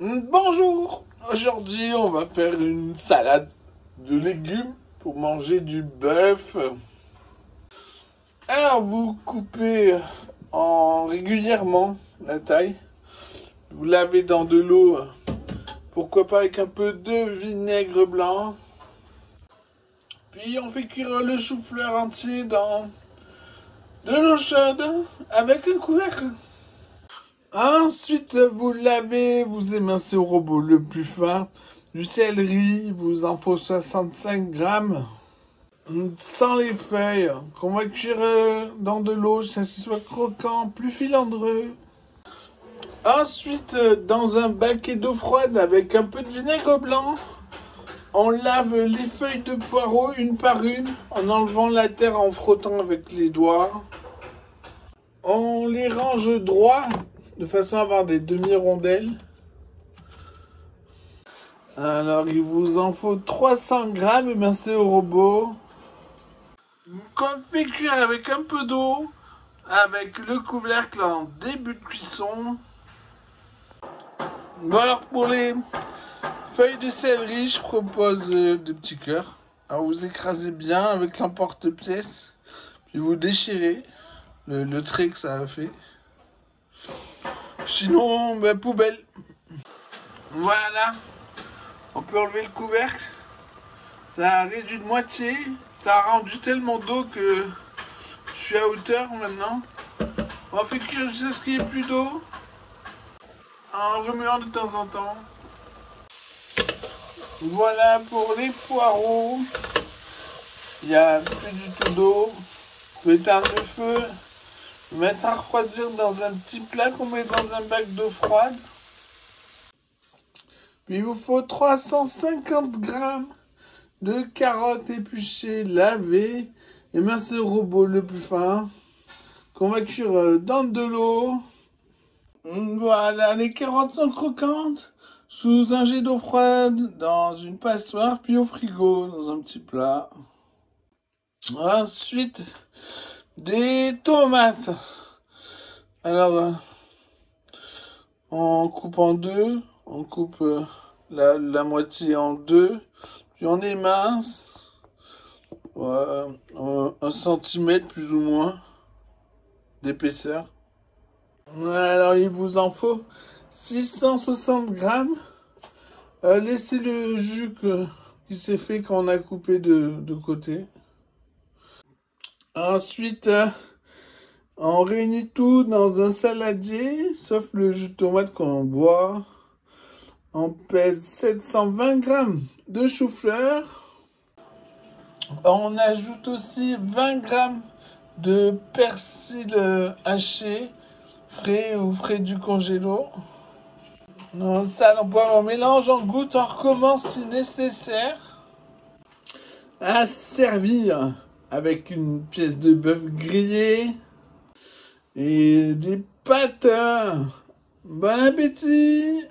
Bonjour, aujourd'hui on va faire une salade de légumes pour manger du bœuf. Alors vous coupez régulièrement la taille, vous lavez dans de l'eau, pourquoi pas avec un peu de vinaigre blanc. Puis on fait cuire le chou-fleur entier dans de l'eau chaude avec un couvercle. Ensuite, vous lavez, vous émincez au robot le plus fin. Du céleri, vous en faut 65 grammes. Sans les feuilles, qu'on va cuire dans de l'eau jusqu'à ce qu'il soit croquant, plus filandreux. Ensuite, dans un baquet d'eau froide avec un peu de vinaigre blanc, on lave les feuilles de poireaux une par une, en enlevant la terre en frottant avec les doigts. On les range droit, de façon à avoir des demi-rondelles. Alors, il vous en faut 300 grammes émincés au robot. Qu'on fait cuire avec un peu d'eau, avec le couvercle en début de cuisson. Bon, alors pour les feuilles de céleri, je propose des petits cœurs. Alors, vous écrasez bien avec l'emporte-pièce, puis vous déchirez le trait que ça a fait. Sinon, poubelle. Voilà. On peut enlever le couvercle. Ça a réduit de moitié. Ça a rendu tellement d'eau que je suis à hauteur maintenant. On fait cuire jusqu'à ce qu'il n'y ait plus d'eau. En remuant de temps en temps. Voilà pour les poireaux. Il n'y a plus du tout d'eau. Vous pouvez éteindre le feu. Mettre à refroidir dans un petit plat qu'on met dans un bac d'eau froide. Puis il vous faut 350 grammes de carottes épluchées, lavées, émincées au robot le plus fin, qu'on va cuire dans de l'eau. Voilà, les carottes sont croquantes, sous un jet d'eau froide, dans une passoire, puis au frigo, dans un petit plat. Ensuite, des tomates. Alors, on coupe en deux, on coupe la moitié en deux, puis on émince, un centimètre plus ou moins d'épaisseur. Alors, il vous en faut 660 grammes. Laissez le jus qui s'est fait quand on a coupé de côté. Ensuite, on réunit tout dans un saladier, sauf le jus de tomate qu'on boit. On pèse 720 grammes de chou-fleur. On ajoute aussi 20 grammes de persil haché, frais ou frais du congélo. On sale, on mélange, on goûte, on recommence si nécessaire. À servir avec une pièce de bœuf grillée et des pâtes. Bon appétit!